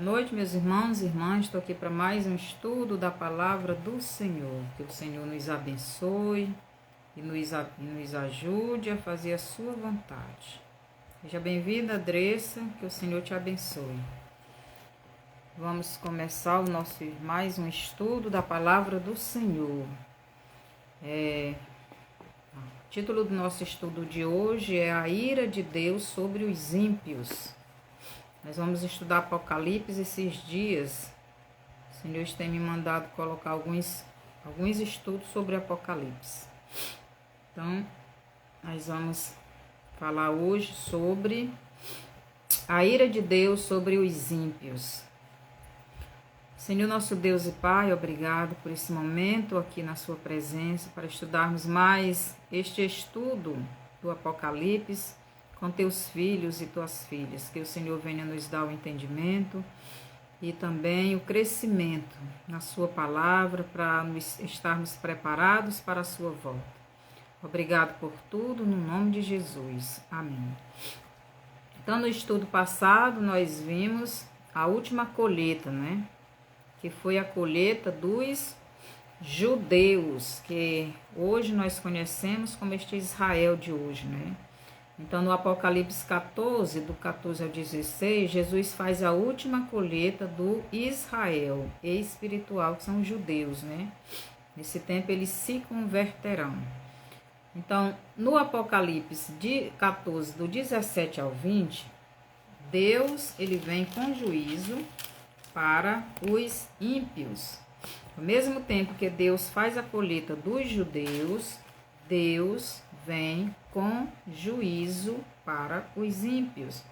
Boa noite, meus irmãos e irmãs. Estou aqui para mais um estudo da palavra do Senhor. Que o Senhor nos abençoe e nos ajude a fazer a sua vontade. Seja bem-vinda, Andressa, que o Senhor te abençoe. Vamos começar o nosso mais um estudo da palavra do Senhor. O título do nosso estudo de hoje é A Ira de Deus sobre os ímpios. Nós vamos estudar Apocalipse esses dias. O Senhor tem me mandado colocar alguns estudos sobre Apocalipse. Então, nós vamos falar hoje sobre a ira de Deus sobre os ímpios. Senhor nosso Deus e Pai, obrigado por esse momento aqui na sua presença, para estudarmos mais este estudo do Apocalipse com teus filhos e tuas filhas, que o Senhor venha nos dar o entendimento e também o crescimento na sua palavra, para estarmos preparados para a sua volta. Obrigado por tudo, no nome de Jesus. Amém. Então, no estudo passado, nós vimos a última colheita, né? Que foi a colheita dos judeus, que hoje nós conhecemos como este Israel de hoje, né? Então, no Apocalipse 14, do 14 ao 16, Jesus faz a última colheita do Israel espiritual, que são os judeus, né? Nesse tempo, eles se converterão. Então, no Apocalipse 14, do 17 ao 20, Deus, ele vem com juízo para os ímpios. Ao mesmo tempo que Deus faz a colheita dos judeus, Deus vem com juízo para os ímpios.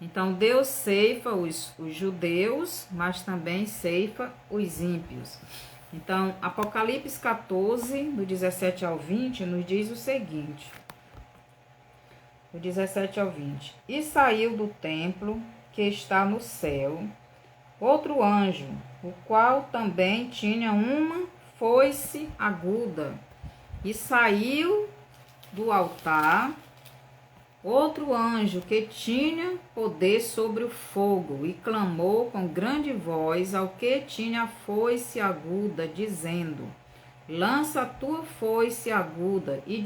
Então, Deus ceifa os judeus, mas também ceifa os ímpios. Então, Apocalipse 14, do 17 ao 20, nos diz o seguinte. Do 17 ao 20. E saiu do templo que está no céu outro anjo, o qual também tinha uma foice aguda, e saiu do altar outro anjo que tinha poder sobre o fogo, e clamou com grande voz ao que tinha a foice aguda, dizendo: lança a tua foice aguda e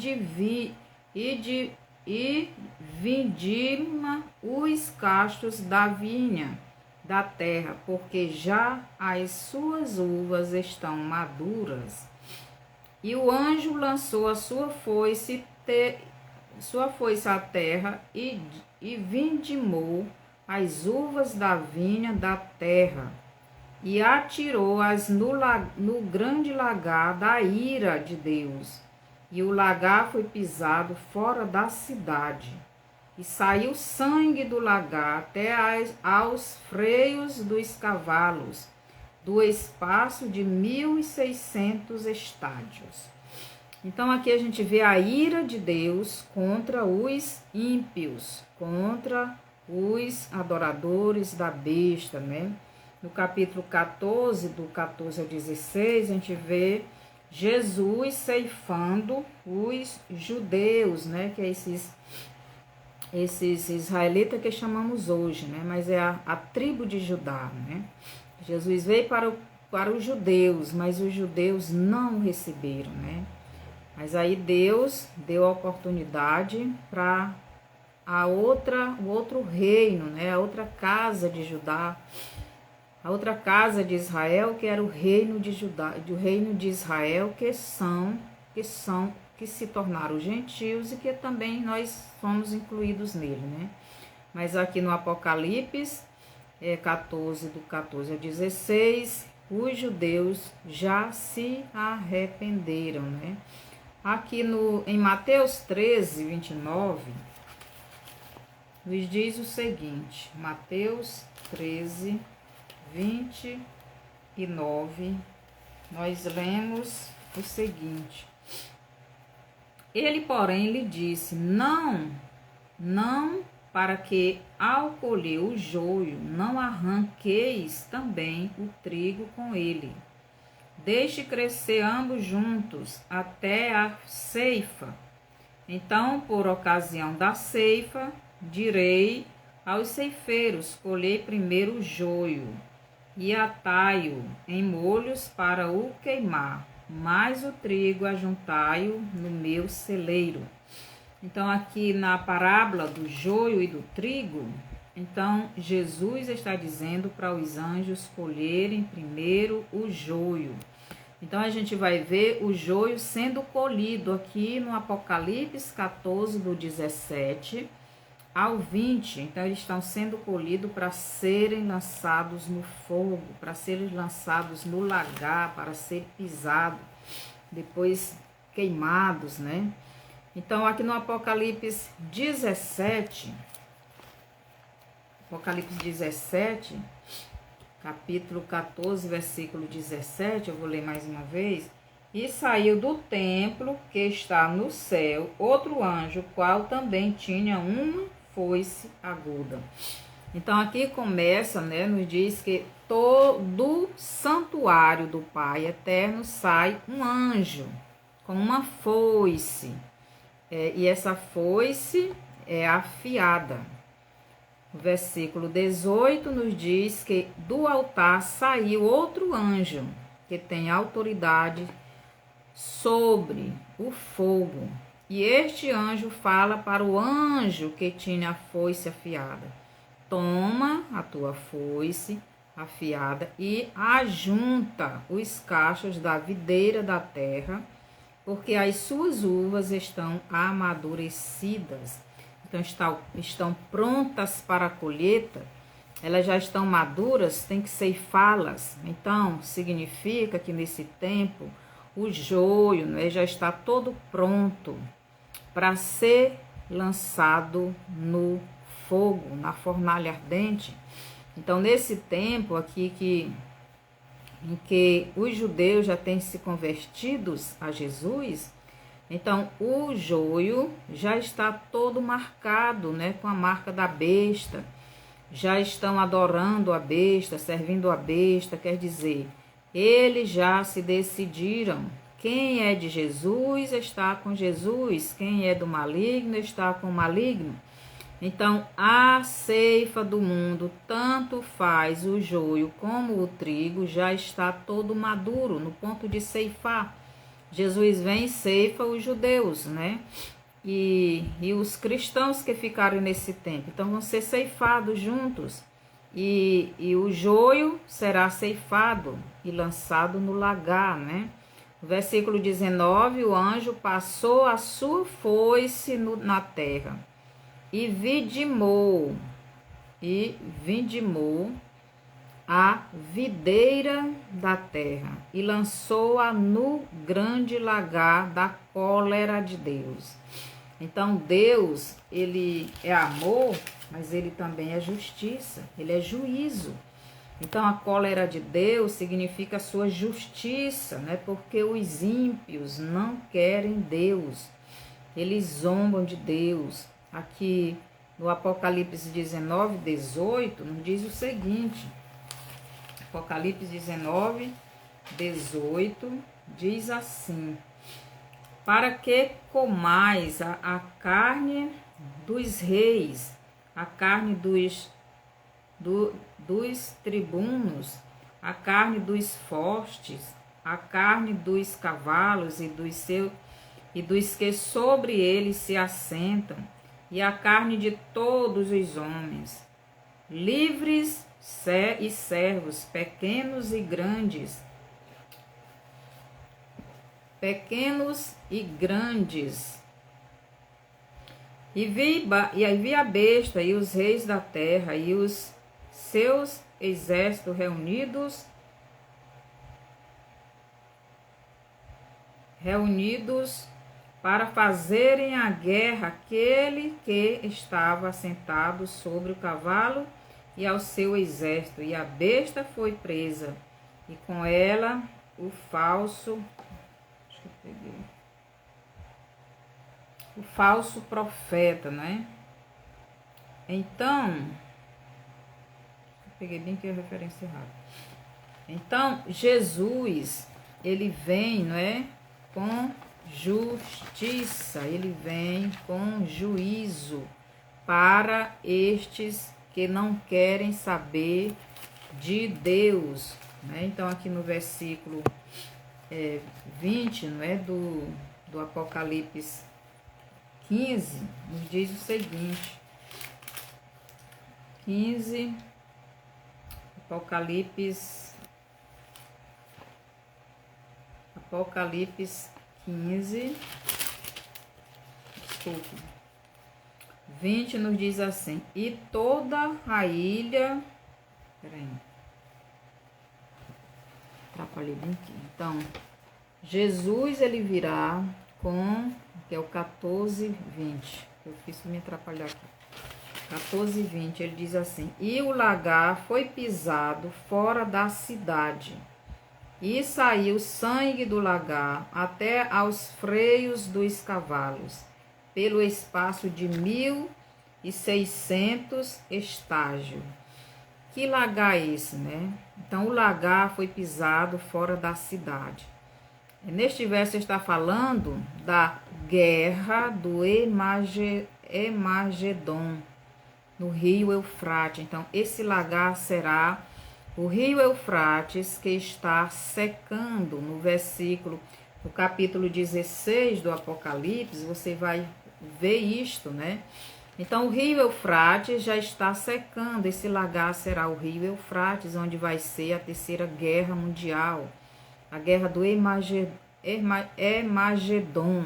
vindima os cachos da vinha da terra, porque já as suas uvas estão maduras. E o anjo lançou a sua foice à terra e vindimou as uvas da vinha da terra e atirou-as no grande lagar da ira de Deus. E o lagar foi pisado fora da cidade. E saiu sangue do lagar até aos freios dos cavalos, do espaço de 1.600 estádios. Então, aqui a gente vê a ira de Deus contra os ímpios, contra os adoradores da besta, né? No capítulo 14, do 14 ao 16, a gente vê Jesus ceifando os judeus, né? Que é esses israelitas que chamamos hoje, né? Mas é a tribo de Judá, né? Jesus veio para os judeus, mas os judeus não receberam, né? Mas aí Deus deu a oportunidade para o outro reino, né? A outra casa de Judá, a outra casa de Israel, que era o reino de Judá, do reino de Israel, que se tornaram gentios e que também nós somos incluídos nele, né? Mas aqui no Apocalipse 14, do 14 ao 16, os judeus já se arrependeram, né? Aqui em Mateus 13, 29, nos diz o seguinte, Mateus 13, 29, nós lemos o seguinte: ele, porém, lhe disse: não, para que ao colher o joio não arranqueis também o trigo com ele. Deixe crescer ambos juntos até a ceifa. Então, por ocasião da ceifa, direi Aos ceifeiros, colhei primeiro o joio, e atai-o em molhos para o queimar, mas o trigo ajuntai-o no meu celeiro. Então, aqui na parábola do joio e do trigo, então Jesus está dizendo para os anjos colherem primeiro o joio. Então, a gente vai ver o joio sendo colhido aqui no Apocalipse 14, do 17 ao 20. Então, eles estão sendo colhidos para serem lançados no fogo, para serem lançados no lagar, para ser pisados, depois queimados, né? Então, aqui no Apocalipse 17, capítulo 14, versículo 17, eu vou ler mais uma vez. E saiu do templo que está no céu outro anjo, qual também tinha uma foice aguda. Então, aqui começa, né, nos diz que do santuário do Pai Eterno sai um anjo com uma foice. E essa foice é afiada. O versículo 18 nos diz que do altar saiu outro anjo, que tem autoridade sobre o fogo. E este anjo fala para o anjo que tinha a foice afiada: toma a tua foice afiada e ajunta os cachos da videira da terra, porque as suas uvas estão amadurecidas, então estão prontas para a colheita, elas já estão maduras, tem que ceifá-las. Então, significa que nesse tempo, o joio, né, já está todo pronto para ser lançado no fogo, na fornalha ardente. Então, nesse tempo aqui em que os judeus já têm se convertidos a Jesus, então o joio já está todo marcado, né, com a marca da besta. Já estão adorando a besta, servindo a besta, quer dizer, eles já se decidiram. Quem é de Jesus está com Jesus, quem é do maligno está com o maligno. Então, a ceifa do mundo, tanto faz o joio como o trigo, já está todo maduro, no ponto de ceifar. Jesus vem e ceifa os judeus, né? E os cristãos que ficaram nesse tempo. Então, vão ser ceifados juntos. E o joio será ceifado e lançado no lagar, né? No versículo 19, o anjo passou a sua foice na terra. E vindimou a videira da terra e lançou-a no grande lagar da cólera de Deus. Então, Deus, ele é amor, mas ele também é justiça, ele é juízo. Então, a cólera de Deus significa a sua justiça, né? Porque os ímpios não querem Deus, eles zombam de Deus. Aqui no Apocalipse 19, 18, nos diz o seguinte. Apocalipse 19, 18, diz assim: para que comais a carne dos reis, a carne dos tribunos, a carne dos fortes, a carne dos cavalos e dos que sobre eles se assentam, e a carne de todos os homens, livres e servos, pequenos e grandes, E vi a besta e os reis da terra e os seus exércitos reunidos para fazerem a guerra àquele que estava sentado sobre o cavalo e ao seu exército. E a besta foi presa, e com ela o falso profeta, né? Então, eu peguei bem aqui a referência errada. Então, Jesus, ele vem, não é, com justiça, ele vem com juízo para estes porque não querem saber de Deus. Né? Então, aqui no versículo 20, não é, do Apocalipse 15, nos diz o seguinte. 15, Apocalipse 15, desculpe, 20 nos diz assim: e toda a ilha, peraí, atrapalhei bem aqui. Então, Jesus, ele virá com, que é o 14, 20, eu fiz me atrapalhar aqui. 14, 20, ele diz assim: e o lagar foi pisado fora da cidade, e saiu sangue do lagar até aos freios dos cavalos, pelo espaço de 1.600 estágios. Que lagar é esse, né? Então, o lagar foi pisado fora da cidade. Neste verso está falando da guerra do Emagedon, no rio Eufrates. Então, esse lagar será o rio Eufrates, que está secando. No versículo, no capítulo 16 do Apocalipse, você vai ver isto, né? Então, o rio Eufrates já está secando. Esse lagar será o rio Eufrates, onde vai ser a terceira guerra mundial, a guerra do Emagedon,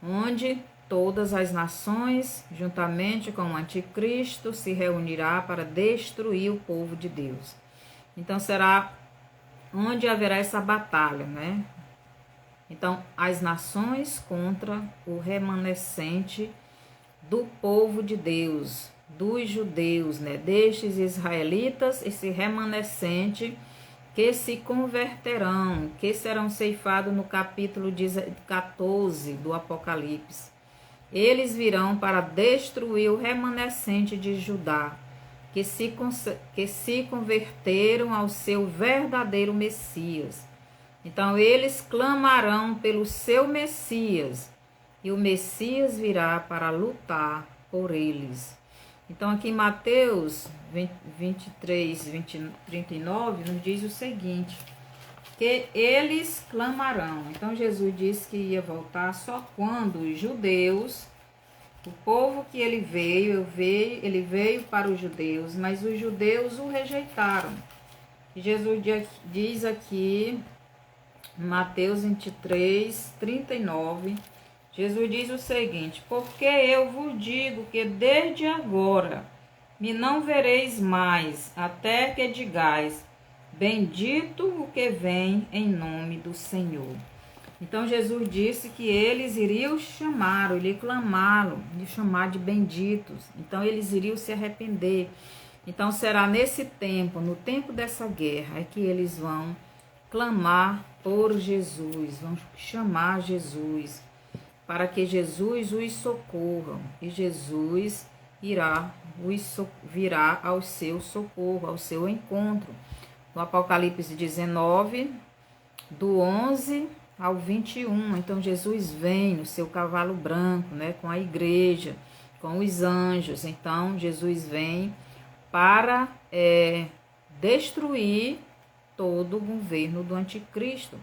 onde todas as nações, juntamente com o anticristo, se reunirá para destruir o povo de Deus. Então, será onde haverá essa batalha, né? Então, as nações contra o remanescente do povo de Deus, dos judeus, né? Destes israelitas, esse remanescente que se converterão, que serão ceifados no capítulo 14 do Apocalipse. Eles virão para destruir o remanescente de Judá, que se converteram ao seu verdadeiro Messias. Então, eles clamarão pelo seu Messias, e o Messias virá para lutar por eles. Então, aqui em Mateus 23, 39, nos diz o seguinte, que eles clamarão. Então, Jesus disse que ia voltar só quando os judeus, o povo que ele veio para os judeus, mas os judeus o rejeitaram. E Jesus diz aqui, Mateus 23, 39, Jesus diz o seguinte: porque eu vos digo que desde agora me não vereis mais, até que digais, bendito o que vem em nome do Senhor. Então, Jesus disse que eles iriam chamá-lo, iriam clamá-lo, de chamar de benditos. Então, eles iriam se arrepender. Então, será nesse tempo, no tempo dessa guerra, é que eles vão clamar por Jesus, vão chamar Jesus, para que Jesus os socorra. E Jesus virá ao seu socorro, ao seu encontro. No Apocalipse 19, do 11 ao 21, então Jesus vem no seu cavalo branco, né, com a igreja, com os anjos. Então Jesus vem para destruir todo o governo do anticristo.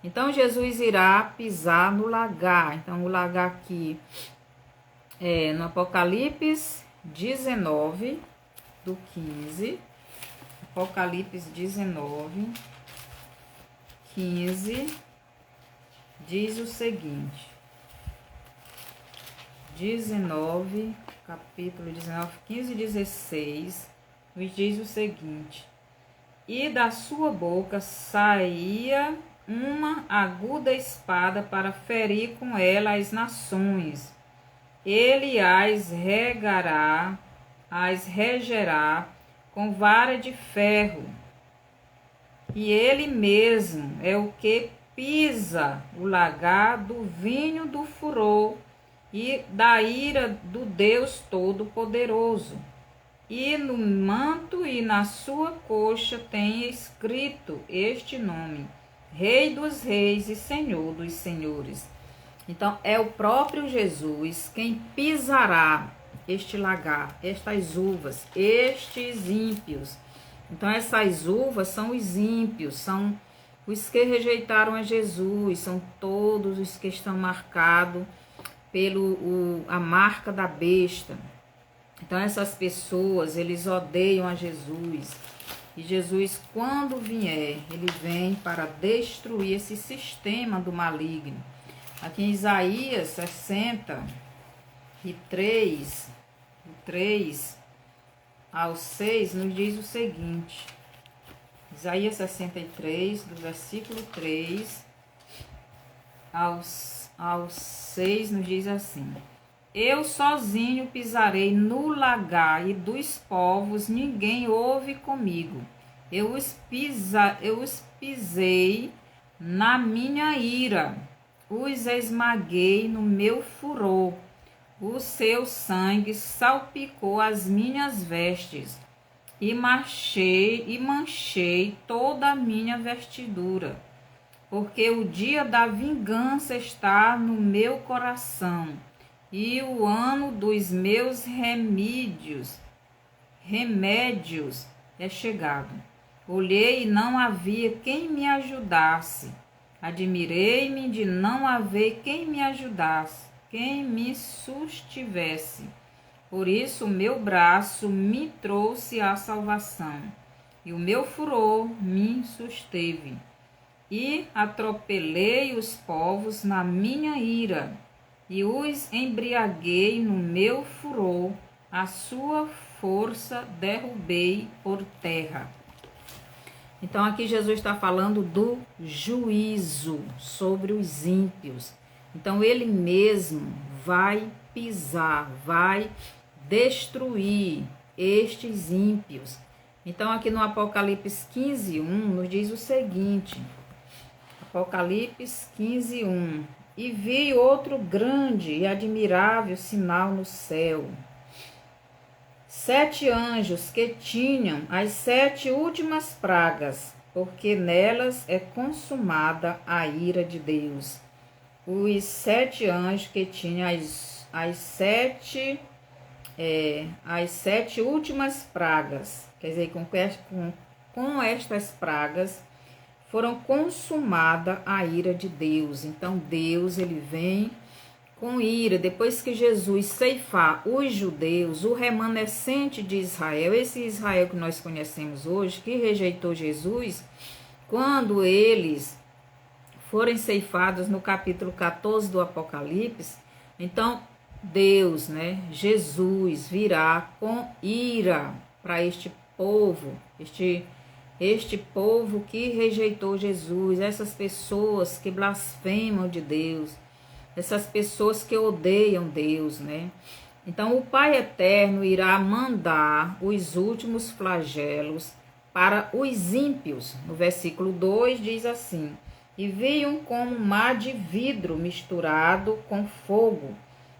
Então Jesus irá pisar no lagar. Então o lagar aqui no Apocalipse 19, do 15, Apocalipse 19, 15, diz o seguinte, 19, capítulo 19, 15 e 16, nos diz o seguinte: e da sua boca saía uma aguda espada para ferir com ela as nações. Ele as regerá com vara de ferro. E ele mesmo é o que pisa o lagar do vinho do furor e da ira do Deus Todo-Poderoso. E no manto e na sua coxa tem escrito este nome: Rei dos Reis e Senhor dos Senhores. Então, é o próprio Jesus quem pisará este lagar, estas uvas, estes ímpios. Então essas uvas são os ímpios, são os que rejeitaram a Jesus, são todos os que estão marcados a marca da besta. Então essas pessoas, eles odeiam a Jesus. E Jesus, quando vier, ele vem para destruir esse sistema do maligno. Aqui em Isaías 63, do 3 ao 6, nos diz o seguinte. Isaías 63, do versículo 3 ao 6, nos diz assim: Eu sozinho pisarei no lagar, e dos povos ninguém ouve comigo. Eu os pisei na minha ira, os esmaguei no meu furor. O seu sangue salpicou as minhas vestes, e manchei toda a minha vestidura, porque o dia da vingança está no meu coração, e o ano dos meus remédios é chegado. Olhei e não havia quem me ajudasse. Admirei-me de não haver quem me ajudasse, quem me sustivesse. Por isso o meu braço me trouxe a salvação, e o meu furor me susteve. E atropelei os povos na minha ira, e os embriaguei no meu furor, a sua força derrubei por terra. Então aqui Jesus está falando do juízo sobre os ímpios. Então ele mesmo vai pisar, vai destruir estes ímpios. Então aqui no Apocalipse 15:1 nos diz o seguinte. Apocalipse 15:1. E vi outro grande e admirável sinal no céu. 7 anjos que tinham as 7 últimas pragas, porque nelas é consumada a ira de Deus. Os 7 anjos que tinham as sete últimas pragas, quer dizer, com estas pragas foram consumada a ira de Deus. Então Deus, ele vem com ira, depois que Jesus ceifar os judeus, o remanescente de Israel, esse Israel que nós conhecemos hoje, que rejeitou Jesus, quando eles forem ceifados no capítulo 14 do Apocalipse, então Deus, Jesus virá com ira para este povo, este povo que rejeitou Jesus, essas pessoas que blasfemam de Deus, essas pessoas que odeiam Deus, Então o Pai Eterno irá mandar os últimos flagelos para os ímpios. No versículo 2 diz assim: E viam como um mar de vidro misturado com fogo,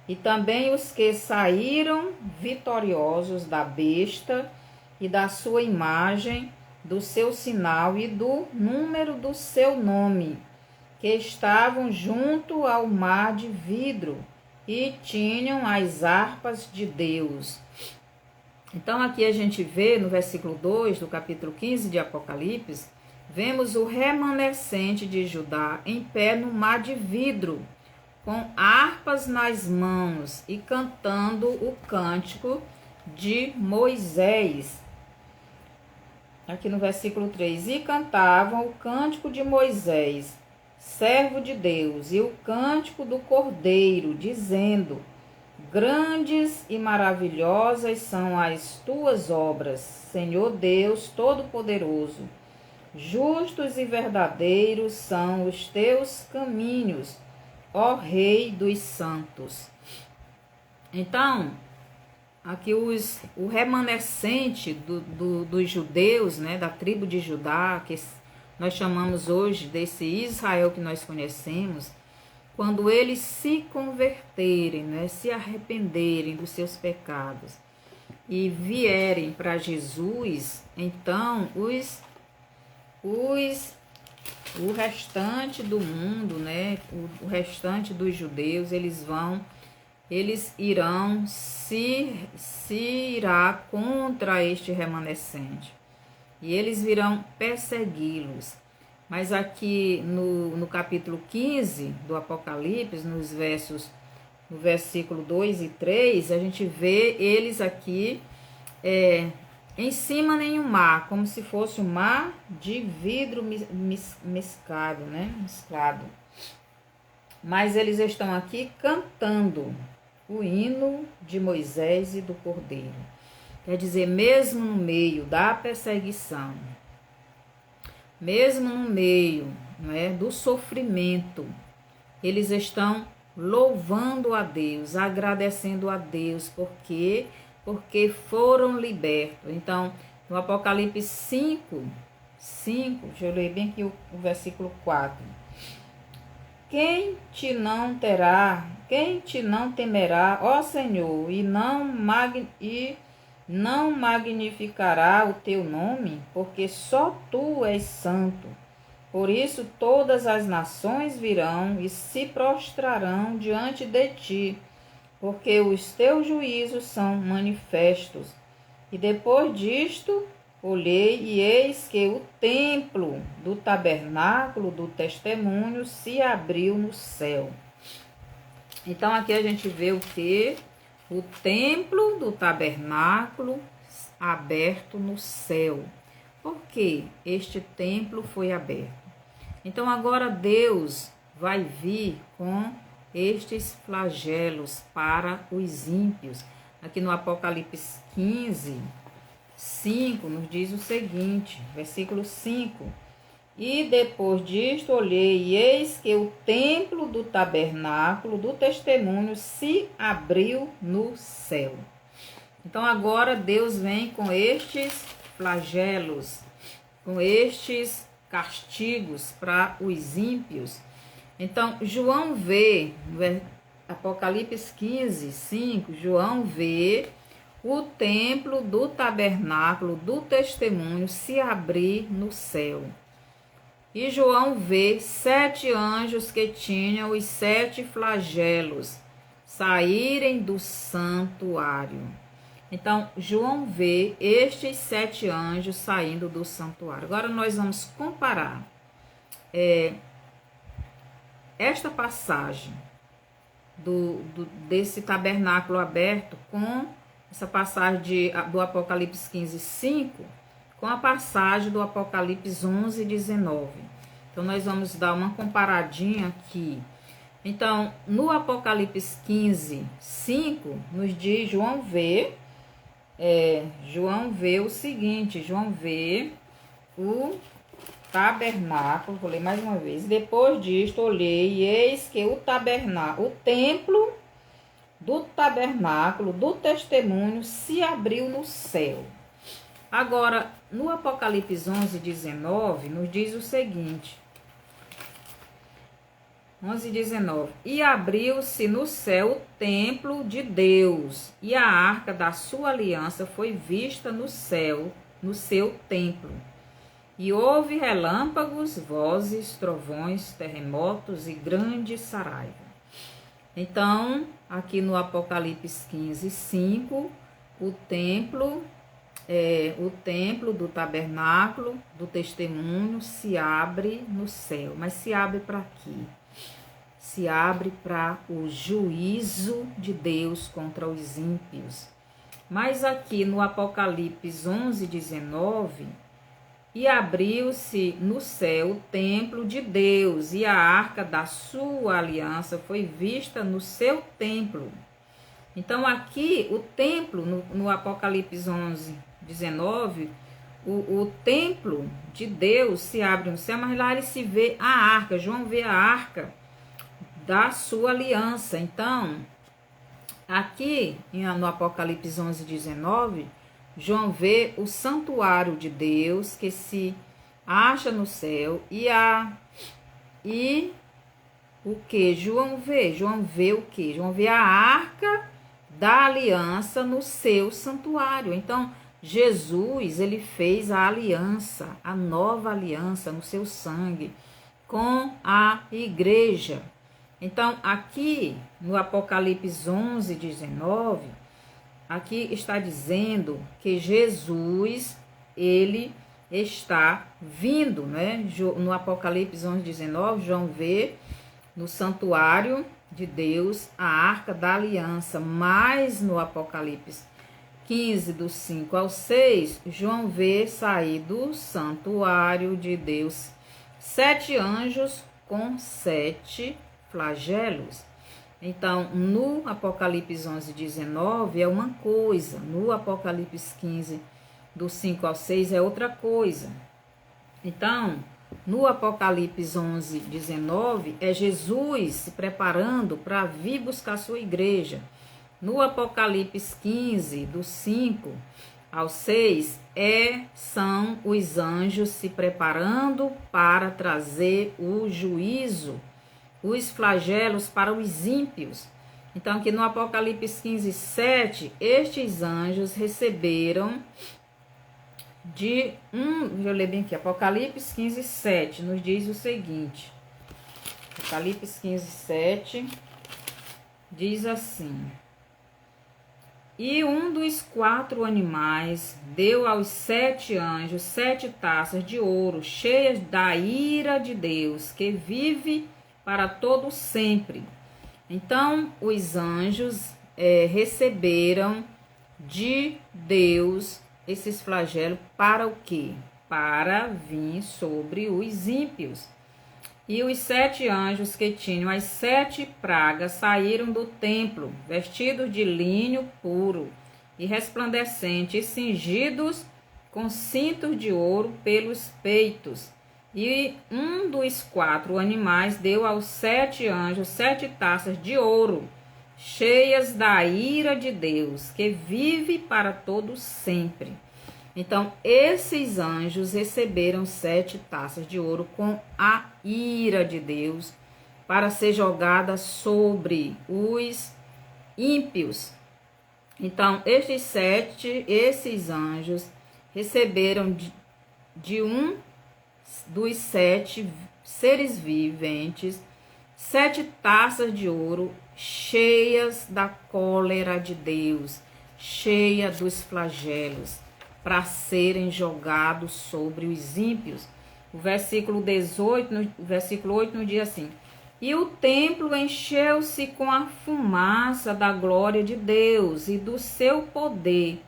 e também os que saíram vitoriosos da besta e da sua imagem, do seu sinal e do número do seu nome, que estavam junto ao mar de vidro e tinham as harpas de Deus. Então aqui a gente vê no versículo 2 do capítulo 15 de Apocalipse, vemos o remanescente de Judá em pé no mar de vidro, com harpas nas mãos e cantando o cântico de Moisés. Aqui no versículo 3, e cantavam o cântico de Moisés, servo de Deus, e o cântico do Cordeiro, dizendo: Grandes e maravilhosas são as tuas obras, Senhor Deus Todo-Poderoso. Justos e verdadeiros são os teus caminhos, ó Rei dos santos. Então, aqui o remanescente dos judeus, da tribo de Judá, que nós chamamos hoje desse Israel que nós conhecemos, quando eles se converterem, se arrependerem dos seus pecados e vierem para Jesus, então o restante do mundo, o restante dos judeus, eles vão eles irão se irá contra este remanescente. E eles virão persegui-los. Mas aqui no capítulo 15 do Apocalipse, no versículo 2 e 3, a gente vê eles aqui em cima em um mar, como se fosse um mar de vidro mesclado, né? Mesclado. Mas eles estão aqui cantando o hino de Moisés e do Cordeiro. Quer dizer, mesmo no meio da perseguição, mesmo no meio, né, do sofrimento, eles estão louvando a Deus, agradecendo a Deus, porque foram libertos. Então, no Apocalipse 5, deixa eu ler bem aqui o versículo 4. Quem te não temerá, ó Senhor, e não magnificará o teu nome, porque só tu és santo. Por isso todas as nações virão e se prostrarão diante de ti, porque os teus juízos são manifestos. E depois disto, olhei e eis que o templo do tabernáculo do testemunho se abriu no céu. Então aqui a gente vê o que? O templo do tabernáculo aberto no céu. Por que este templo foi aberto? Então agora Deus vai vir com estes flagelos para os ímpios. Aqui no Apocalipse 15, 5, nos diz o seguinte, versículo 5. E depois disto olhei, e eis que o templo do tabernáculo do testemunho se abriu no céu. Então agora Deus vem com estes flagelos, com estes castigos para os ímpios. Então João vê, Apocalipse 15, 5, João vê o templo do tabernáculo do testemunho se abrir no céu. E João vê 7 anjos que tinham os 7 flagelos saírem do santuário. Então, João vê estes 7 anjos saindo do santuário. Agora nós vamos comparar esta passagem desse tabernáculo aberto com essa passagem do Apocalipse 15, 5, com a passagem do Apocalipse 11, 19. Então, nós vamos dar uma comparadinha aqui. Então, no Apocalipse 15, 5, nos diz João vê o seguinte, João vê o tabernáculo, vou ler mais uma vez. Depois disto, olhei e eis que o templo do tabernáculo do testemunho se abriu no céu. Agora, no Apocalipse 11, 19, nos diz o seguinte, 11, 19. E abriu-se no céu o templo de Deus, e a arca da sua aliança foi vista no céu, no seu templo. E houve relâmpagos, vozes, trovões, terremotos e grande saraiva. Então, aqui no Apocalipse 15, 5, o templo do tabernáculo do testemunho se abre no céu. Mas se abre para quê? Se abre para o juízo de Deus contra os ímpios. Mas aqui no Apocalipse 11, 19, e abriu-se no céu o templo de Deus, e a arca da sua aliança foi vista no seu templo. Então aqui o templo, no Apocalipse 11, 19, o templo de Deus se abre no céu, mas lá ele se vê a arca, João vê a arca da sua aliança. Então, aqui no Apocalipse 11, 19, João vê o santuário de Deus que se acha no céu e o que João vê? João vê o que? João vê a arca da aliança no seu santuário. Então, Jesus, ele fez a aliança, a nova aliança no seu sangue com a igreja. Então, aqui no Apocalipse 11, 19, aqui está dizendo que Jesus, ele está vindo, né? No Apocalipse 11, 19, João vê no santuário de Deus a arca da aliança, mas no Apocalipse 15, do 5 ao 6, João vê sair do santuário de Deus 7 anjos com 7 flagelos. Então, no Apocalipse 11, 19 é uma coisa, no Apocalipse 15, do 5 ao 6 é outra coisa. Então, no Apocalipse 11, 19 é Jesus se preparando para vir buscar sua igreja. No Apocalipse 15, do 5 ao 6, são os anjos se preparando para trazer o juízo, os flagelos para os ímpios. Então, aqui no Apocalipse 15, 7, estes anjos receberam deixa eu ler bem aqui, Apocalipse 15, 7, nos diz o seguinte, Apocalipse 15, 7, diz assim: e um dos 4 animais deu aos 7 anjos 7 taças de ouro, cheias da ira de Deus, que vive para todo sempre. Então, os anjos receberam de Deus esses flagelos para o quê? Para vir sobre os ímpios. E os 7 anjos que tinham as 7 pragas saíram do templo, vestidos de linho puro e resplandecente, e cingidos com cintos de ouro pelos peitos. E um dos 4 animais deu aos 7 anjos 7 taças de ouro, cheias da ira de Deus, que vive para todo sempre. Então, esses anjos receberam 7 taças de ouro com a ira de Deus para ser jogada sobre os ímpios. Então, esses anjos receberam de um dos 7 seres viventes 7 taças de ouro cheias da cólera de Deus, cheia dos flagelos, para serem jogados sobre os ímpios. O versículo 18, o versículo 8 nos diz assim: e o templo encheu-se com a fumaça da glória de Deus e do seu poder,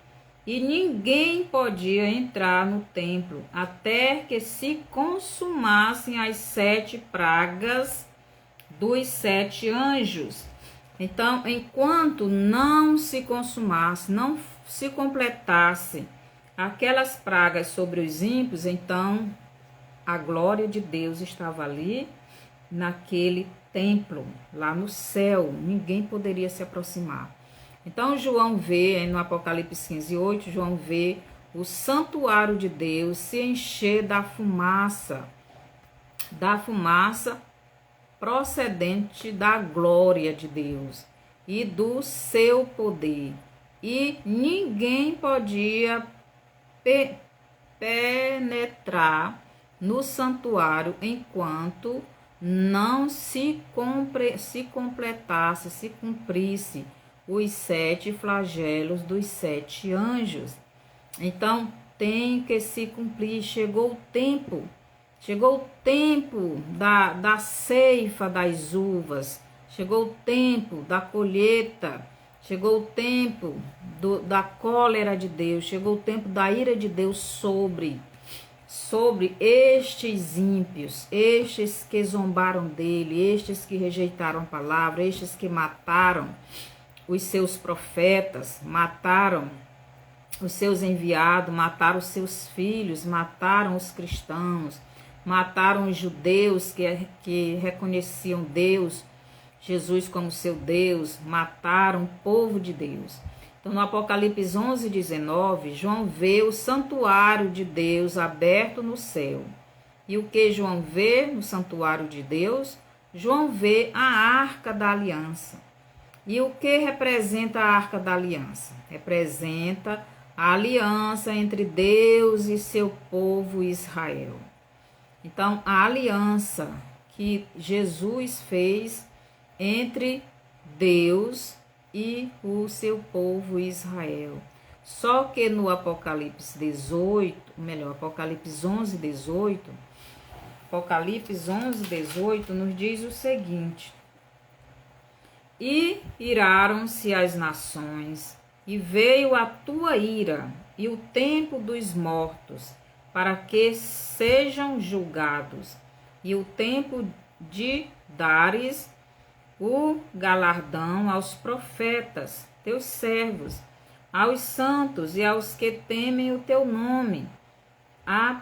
e ninguém podia entrar no templo até que se consumassem as 7 pragas dos 7 anjos. Então, enquanto não se consumasse, não se completasse aquelas pragas sobre os ímpios, então a glória de Deus estava ali naquele templo, lá no céu, ninguém poderia se aproximar. Então João vê, no Apocalipse 15, 8, João vê o santuário de Deus se encher da fumaça procedente da glória de Deus e do seu poder. E ninguém podia penetrar no santuário enquanto não se completasse, se cumprisse os 7 flagelos dos 7 anjos. Então tem que se cumprir. Chegou o tempo da ceifa das uvas, chegou o tempo da colheita, chegou o tempo da cólera de Deus, chegou o tempo da ira de Deus sobre estes ímpios, estes que zombaram dele, estes que rejeitaram a palavra, estes que mataram os seus profetas, mataram os seus enviados, mataram os seus filhos, mataram os cristãos, mataram os judeus que reconheciam Deus, Jesus como seu Deus, mataram o povo de Deus. Então, no Apocalipse 11, 19, João vê o santuário de Deus aberto no céu. E o que João vê no santuário de Deus? João vê a Arca da Aliança. E o que representa a Arca da Aliança? Representa a aliança entre Deus e seu povo Israel. Então, a aliança que Jesus fez entre Deus e o seu povo Israel. Só que no Apocalipse 18, melhor, Apocalipse 11, 18, Apocalipse 11, 18 nos diz o seguinte: e iraram-se as nações, e veio a tua ira, e o tempo dos mortos, para que sejam julgados, e o tempo de dares o galardão aos profetas, teus servos, aos santos e aos que temem o teu nome, a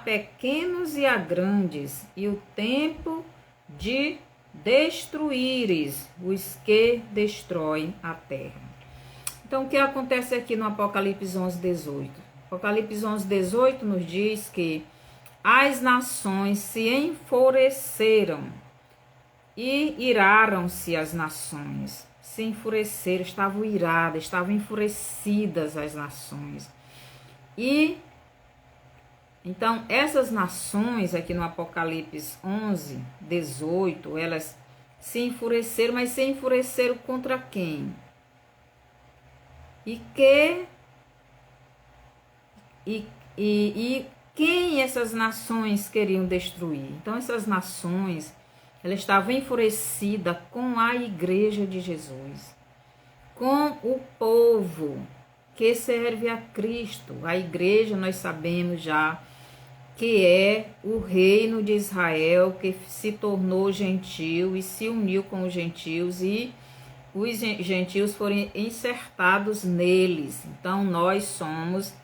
pequenos e a grandes, e o tempo de destruíres os que destroem a terra. Então, o que acontece aqui no Apocalipse 11, 18? Apocalipse 11, 18 nos diz que as nações se enfureceram e iraram-se as nações. Se enfureceram, estavam iradas, estavam enfurecidas as nações. E então, essas nações aqui no Apocalipse 11, 18, elas se enfureceram, mas se enfureceram contra quem? E quem essas nações queriam destruir? Então, essas nações, elas estavam enfurecidas com a igreja de Jesus, com o povo que serve a Cristo. A igreja, nós sabemos já, que é o reino de Israel, que se tornou gentil e se uniu com os gentios, e os gentios foram insertados neles. Então, nós somos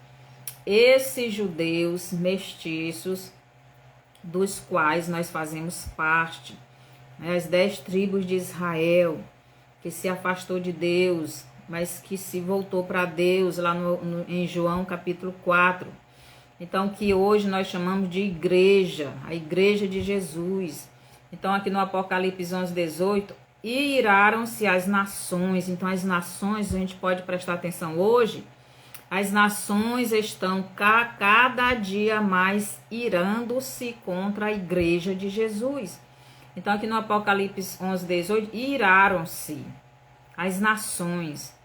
esses judeus mestiços, dos quais nós fazemos parte, né? As 10 tribos de Israel, que se afastou de Deus, mas que se voltou para Deus, lá em João capítulo 4. Então, que hoje nós chamamos de igreja, a igreja de Jesus. Então, aqui no Apocalipse 11, 18, e iraram-se as nações. Então, as nações, a gente pode prestar atenção hoje, as nações estão cada dia mais irando-se contra a igreja de Jesus. Então, aqui no Apocalipse 11, 18, iraram-se as nações,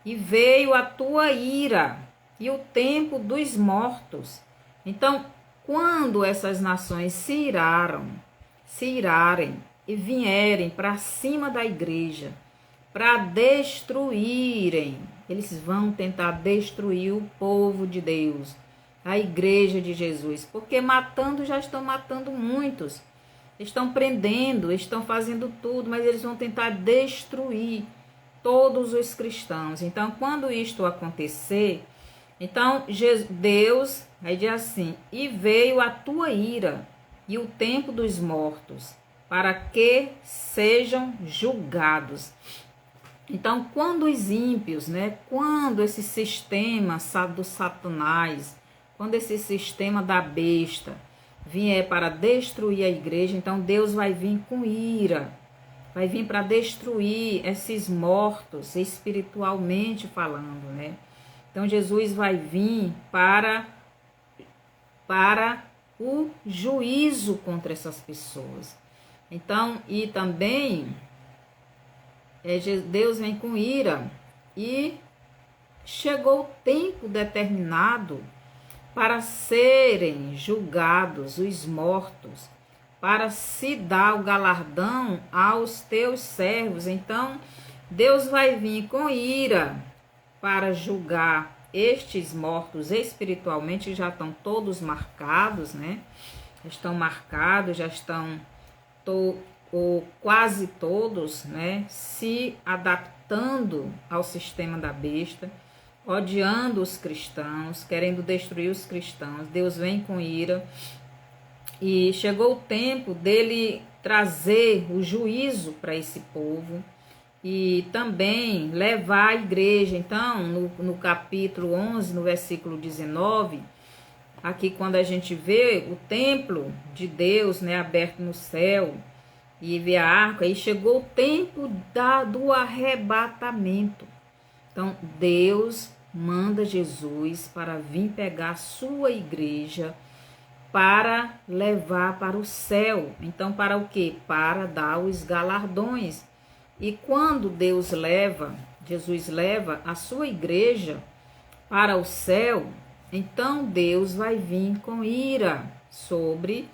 e veio a tua ira, e o tempo dos mortos. Então, quando essas nações se irarem e vierem para cima da igreja, para destruírem, eles vão tentar destruir o povo de Deus, a igreja de Jesus, porque matando, já estão matando muitos, estão prendendo, estão fazendo tudo, mas eles vão tentar destruir todos os cristãos. Então, quando isto acontecer, então Deus vai dizer assim: e veio a tua ira e o tempo dos mortos, para que sejam julgados. Então, quando os ímpios, né, quando esse sistema do Satanás, quando esse sistema da besta vier para destruir a igreja, então Deus vai vir com ira, vai vir para destruir esses mortos, espiritualmente falando, né? Então, Jesus vai vir para o juízo contra essas pessoas. Então, e também Deus vem com ira, e chegou o tempo determinado para serem julgados os mortos, para se dar o galardão aos teus servos. Então, Deus vai vir com ira para julgar estes mortos espiritualmente, já estão todos marcados, né? Estão marcados, já estão ou quase todos, né, se adaptando ao sistema da besta, odiando os cristãos, querendo destruir os cristãos. Deus vem com ira, e chegou o tempo dele trazer o juízo para esse povo e também levar a igreja. Então, no capítulo 11, no versículo 19, aqui quando a gente vê o templo de Deus, né, aberto no céu, e vê a arca, e chegou o tempo do arrebatamento. Então, Deus manda Jesus para vir pegar a sua igreja para levar para o céu. Então, para o quê? Para dar os galardões. E quando Jesus leva a sua igreja para o céu, então Deus vai vir com ira sobre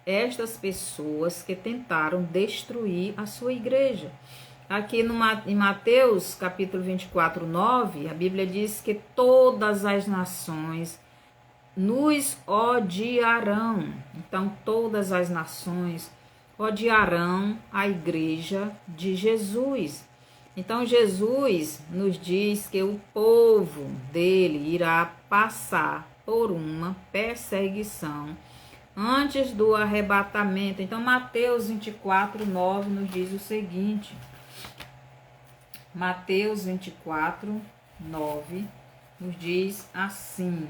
estas pessoas que tentaram destruir a sua igreja. Aqui em Mateus capítulo 24, 9, a Bíblia diz que todas as nações nos odiarão. Então, todas as nações odiarão a igreja de Jesus. Então, Jesus nos diz que o povo dele irá passar por uma perseguição antes do arrebatamento. Então, Mateus 24, 9 nos diz o seguinte. Mateus 24, 9 nos diz assim: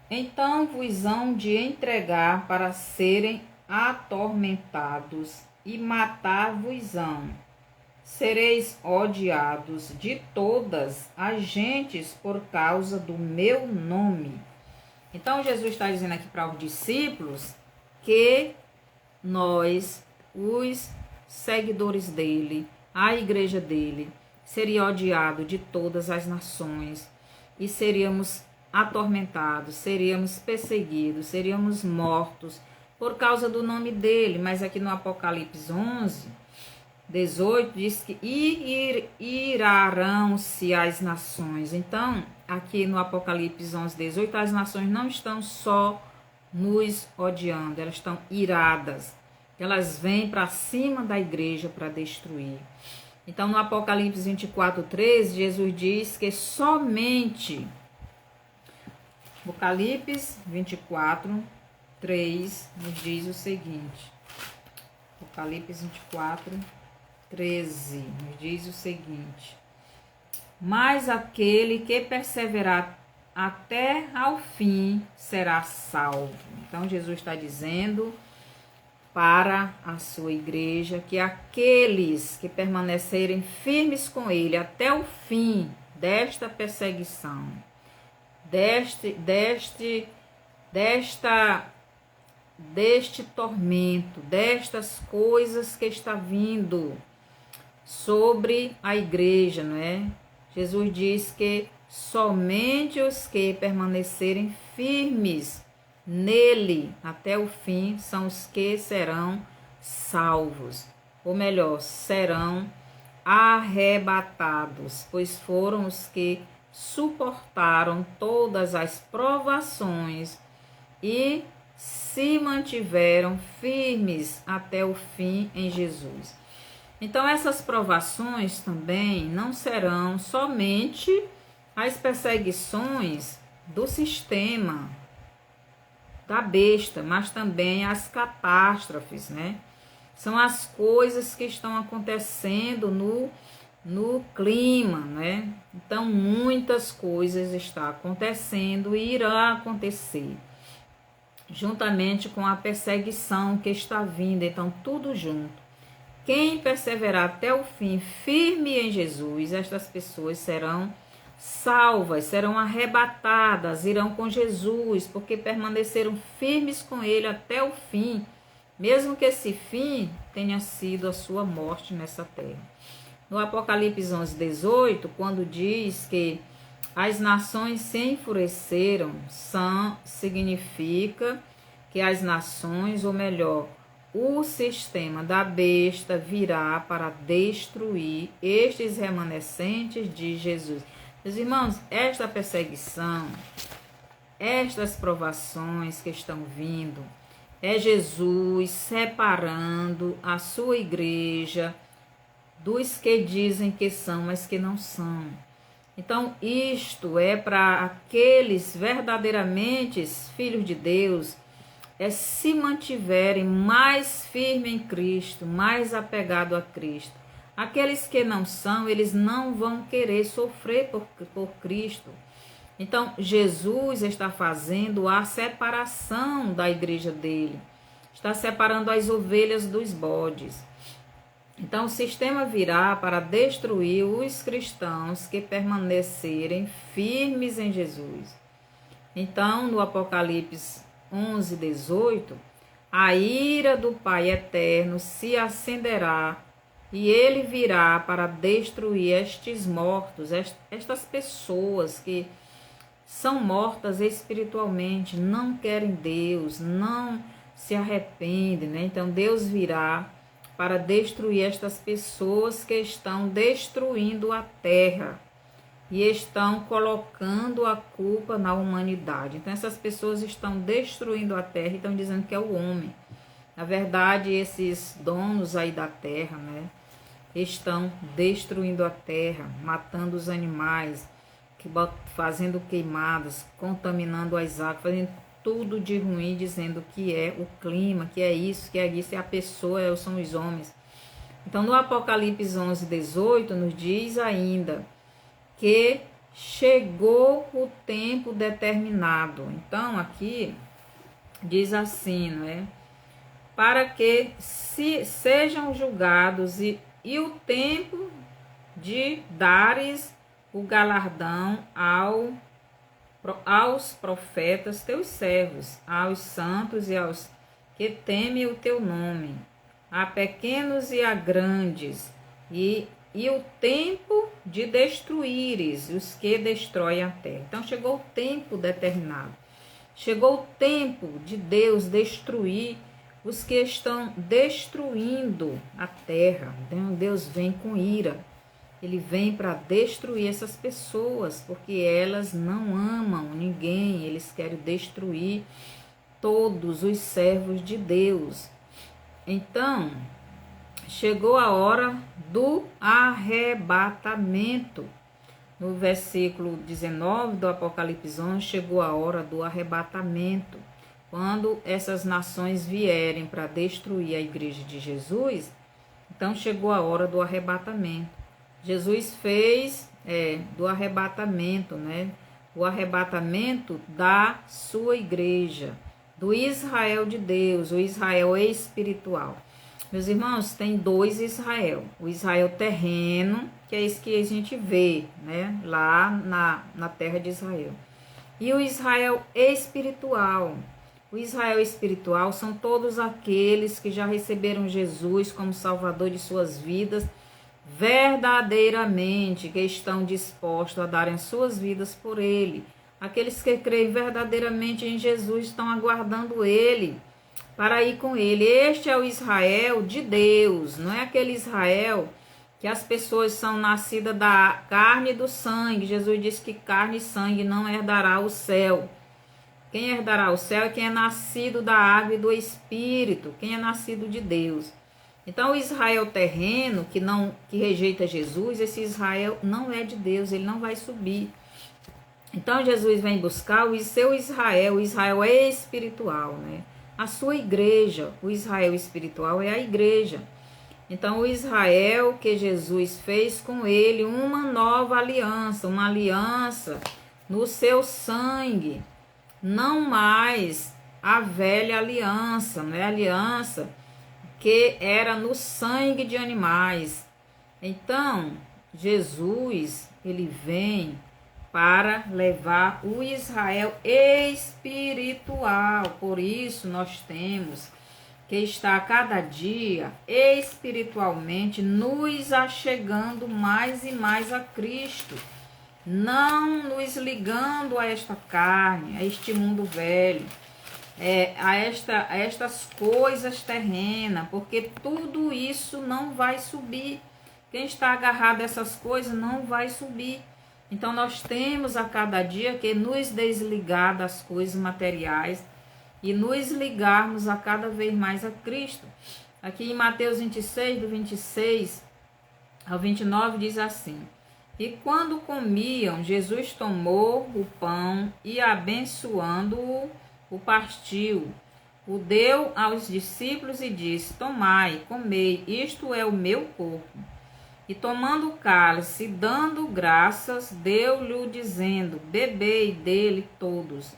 então vos hão de entregar para serem atormentados e matar-vos-ão. Sereis odiados de todas as gentes por causa do meu nome. Então Jesus está dizendo aqui para os discípulos que nós, os seguidores dele, a igreja dele, seria odiado de todas as nações e seríamos atormentados, seríamos perseguidos, seríamos mortos por causa do nome dele. Mas aqui no Apocalipse 11, 18, diz que irarão-se as nações. Então, aqui no Apocalipse 11, 18, as nações não estão só nos odiando, elas estão iradas. Elas vêm para cima da igreja para destruir. Então, no Apocalipse 24, 13, Jesus diz que somente... Apocalipse 24, 3 nos diz o seguinte. Apocalipse 24, 13 nos diz o seguinte: mas aquele que perseverar até ao fim será salvo. Então Jesus está dizendo para a sua igreja que aqueles que permanecerem firmes com ele até o fim desta perseguição, deste tormento, destas coisas que está vindo sobre a igreja, não é? Jesus diz que somente os que permanecerem firmes nele até o fim são os que serão salvos, ou melhor, serão arrebatados, pois foram os que suportaram todas as provações e se mantiveram firmes até o fim em Jesus. Então, essas provações também não serão somente as perseguições do sistema, da besta, mas também as catástrofes, né? São as coisas que estão acontecendo no clima, né? Então, muitas coisas estão acontecendo e irá acontecer, juntamente com a perseguição que está vindo. Então, tudo junto. Quem perseverar até o fim, firme em Jesus, estas pessoas serão salvas, serão arrebatadas, irão com Jesus, porque permaneceram firmes com ele até o fim, mesmo que esse fim tenha sido a sua morte nessa terra. No Apocalipse 11, 18, quando diz que as nações se enfureceram, significa que as nações, ou melhor, o sistema da besta virá para destruir estes remanescentes de Jesus. Meus irmãos, esta perseguição, estas provações que estão vindo, é Jesus separando a sua igreja dos que dizem que são, mas que não são. Então, isto é para aqueles verdadeiramente filhos de Deus, se mantiverem mais firmes em Cristo, mais apegados a Cristo. Aqueles que não são, eles não vão querer sofrer por Cristo. Então, Jesus está fazendo a separação da igreja dele. Está separando as ovelhas dos bodes. Então, o sistema virá para destruir os cristãos que permanecerem firmes em Jesus. Então, no Apocalipse 11, 18, a ira do Pai eterno se acenderá e ele virá para destruir estes mortos, estas pessoas que são mortas espiritualmente, não querem Deus, não se arrependem, né? Então Deus virá para destruir estas pessoas que estão destruindo a terra e estão colocando a culpa na humanidade. Então essas pessoas estão destruindo a terra e estão dizendo que é o homem. Na verdade, esses donos aí da terra, né, estão destruindo a terra, matando os animais, fazendo queimadas, contaminando as águas, fazendo tudo de ruim, dizendo que é o clima, que é isso, é a pessoa, são os homens. Então, no Apocalipse 11, 18, nos diz ainda que chegou o tempo determinado. Então, aqui diz assim, não é? Para que sejam julgados e o tempo de dares o galardão aos profetas teus servos, aos santos e aos que temem o teu nome, a pequenos e a grandes, e o tempo de destruíres os que destroem a terra. Então chegou o tempo determinado, chegou o tempo de Deus destruir os que estão destruindo a terra. Então Deus vem com ira. Ele vem para destruir essas pessoas, porque elas não amam ninguém, eles querem destruir todos os servos de Deus. Então, chegou a hora do arrebatamento. No versículo 19 do Apocalipse 11, chegou a hora do arrebatamento. Quando essas nações vierem para destruir a igreja de Jesus, então chegou a hora do arrebatamento. Jesus fez do arrebatamento, né? O arrebatamento da sua igreja, do Israel de Deus, o Israel espiritual. Meus irmãos, tem dois Israel. O Israel terreno, que é esse que a gente vê, né? Lá na terra de Israel. E o Israel espiritual. O Israel espiritual são todos aqueles que já receberam Jesus como Salvador de suas vidas, verdadeiramente, que estão dispostos a darem suas vidas por Ele. Aqueles que creem verdadeiramente em Jesus estão aguardando Ele para ir com Ele. Este é o Israel de Deus, não é aquele Israel que as pessoas são nascidas da carne e do sangue. Jesus disse que carne e sangue não herdará o céu. Quem herdará o céu é quem é nascido da água e do Espírito, quem é nascido de Deus. Então, o Israel terreno, que rejeita Jesus, esse Israel não é de Deus, ele não vai subir. Então, Jesus vem buscar o seu Israel, o Israel é espiritual, né? A sua igreja, o Israel espiritual é a igreja. Então, o Israel que Jesus fez com ele uma nova aliança, uma aliança no seu sangue, não mais a velha aliança, não é a aliança que era no sangue de animais. Então, Jesus, ele vem para levar o Israel espiritual. Por isso, nós temos que estar a cada dia espiritualmente nos achegando mais e mais a Cristo. Não nos ligando a esta carne, a este mundo velho. A estas coisas terrenas, porque tudo isso não vai subir. Quem está agarrado a essas coisas não vai subir. Então nós temos a cada dia que nos desligar das coisas materiais e nos ligarmos a cada vez mais a Cristo. Aqui em Mateus 26, do 26 ao 29 diz assim: E quando comiam, Jesus tomou o pão e abençoando-o, o partiu, o deu aos discípulos e disse: Tomai, comei, isto é o meu corpo. E tomando o cálice, dando graças, deu-lhe dizendo: Bebei dele todos,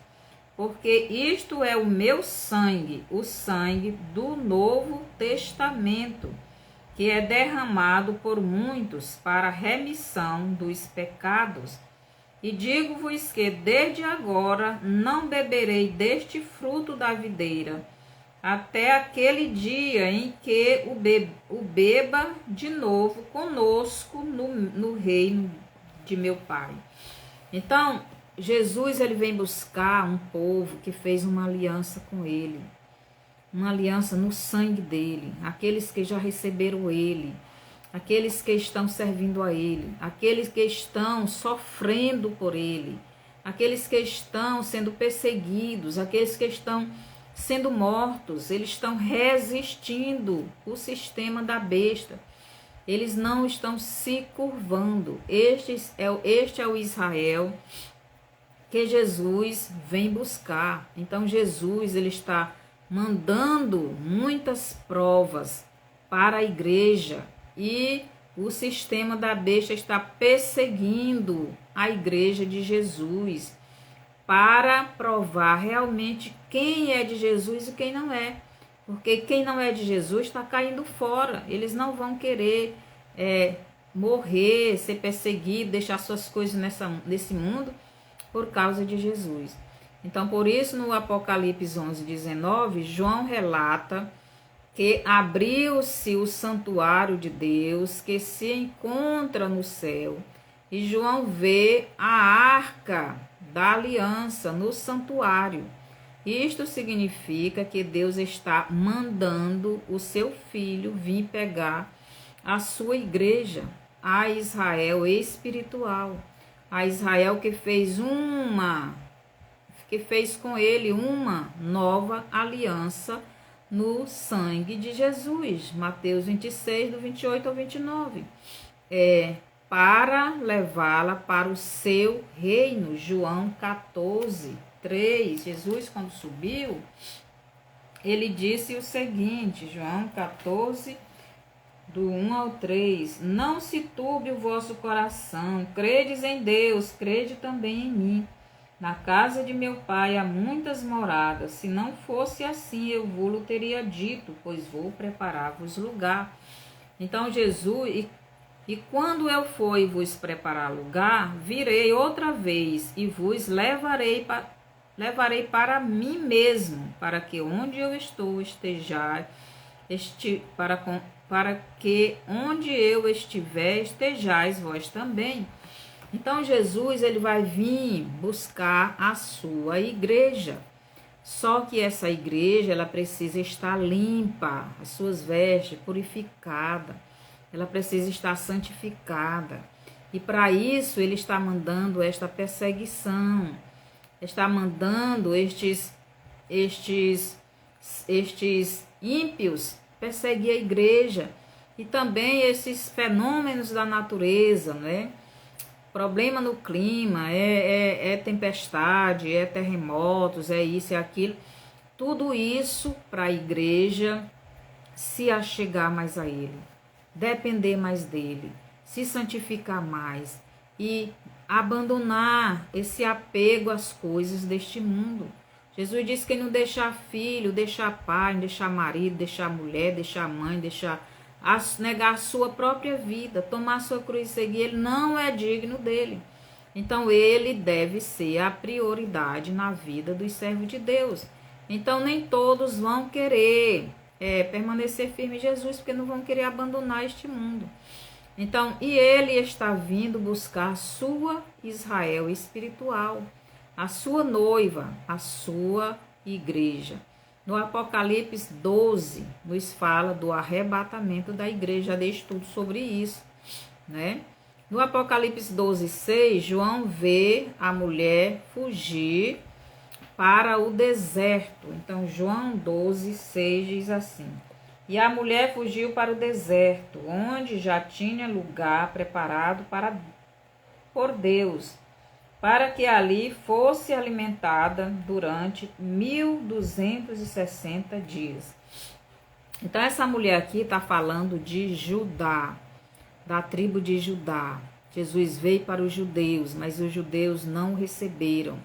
porque isto é o meu sangue, o sangue do Novo Testamento, que é derramado por muitos para a remissão dos pecados. E digo-vos que desde agora não beberei deste fruto da videira, até aquele dia em que o beba de novo conosco no reino de meu Pai. Então, Jesus ele vem buscar um povo que fez uma aliança com ele, uma aliança no sangue dele, aqueles que já receberam ele, aqueles que estão servindo a ele, aqueles que estão sofrendo por ele, aqueles que estão sendo perseguidos, aqueles que estão sendo mortos, eles estão resistindo o sistema da besta. Eles não estão se curvando. Este é o Israel que Jesus vem buscar. Então Jesus ele está mandando muitas provas para a igreja e o sistema da besta está perseguindo a igreja de Jesus para provar realmente quem é de Jesus e quem não é. Porque quem não é de Jesus está caindo fora. Eles não vão querer morrer, ser perseguido, deixar suas coisas nesse mundo por causa de Jesus. Então, por isso, no Apocalipse 11:19, João relata que abriu-se o santuário de Deus que se encontra no céu. E João vê a arca da aliança no santuário. Isto significa que Deus está mandando o seu filho vir pegar a sua igreja, a Israel espiritual, a Israel que fez com ele uma nova aliança no sangue de Jesus. Mateus 26, do 28 ao 29. Para levá-la para o seu reino. João 14, 3. Jesus, quando subiu, ele disse o seguinte, João 14, do 1 ao 3. Não se turbe o vosso coração, credes em Deus, crede também em mim. Na casa de meu pai há muitas moradas, se não fosse assim eu vou-lo teria dito, pois vou preparar-vos lugar. Então Jesus, e quando eu for e vos preparar lugar, virei outra vez e vos levarei para mim mesmo, para que onde eu estou estejais, para que onde eu estiver estejais vós também. Então Jesus ele vai vir buscar a sua igreja. Só que essa igreja ela precisa estar limpa, as suas vestes purificada. Ela precisa estar santificada. E para isso ele está mandando esta perseguição. Está mandando estes ímpios perseguir a igreja. E também esses fenômenos da natureza, né? Problema no clima, é tempestade, é terremotos, é isso, é aquilo. Tudo isso para a igreja se achegar mais a ele, depender mais dele, se santificar mais e abandonar esse apego às coisas deste mundo. Jesus disse que não deixar filho, deixar pai, deixar marido, deixar mulher, deixar mãe, negar a sua própria vida, tomar a sua cruz e seguir, ele não é digno dele. Então, ele deve ser a prioridade na vida dos servos de Deus. Então, nem todos vão querer permanecer firme em Jesus, porque não vão querer abandonar este mundo. Então, e ele está vindo buscar a sua Israel espiritual, a sua noiva, a sua igreja. No Apocalipse 12, nos fala do arrebatamento da igreja. Já dei estudo sobre isso, né? No Apocalipse 12, 6, João vê a mulher fugir para o deserto. Então, João 12, 6 diz assim: E a mulher fugiu para o deserto, onde já tinha lugar preparado por Deus, para que ali fosse alimentada durante 1260 dias. Então, essa mulher aqui está falando de Judá, da tribo de Judá. Jesus veio para os judeus, mas os judeus não o receberam.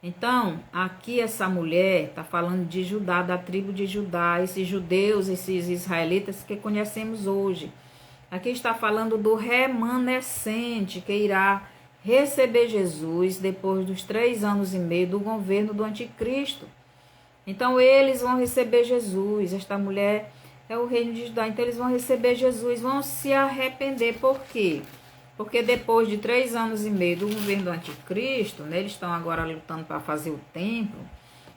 Então, aqui essa mulher está falando de Judá, da tribo de Judá, esses judeus, esses israelitas que conhecemos hoje. Aqui está falando do remanescente que irá receber Jesus depois dos 3 anos e meio do governo do anticristo. Então, eles vão receber Jesus. Esta mulher é o reino de Judá. Então, eles vão receber Jesus, vão se arrepender. Por quê? Porque depois de 3 anos e meio do governo do anticristo, né, eles estão agora lutando para fazer o templo,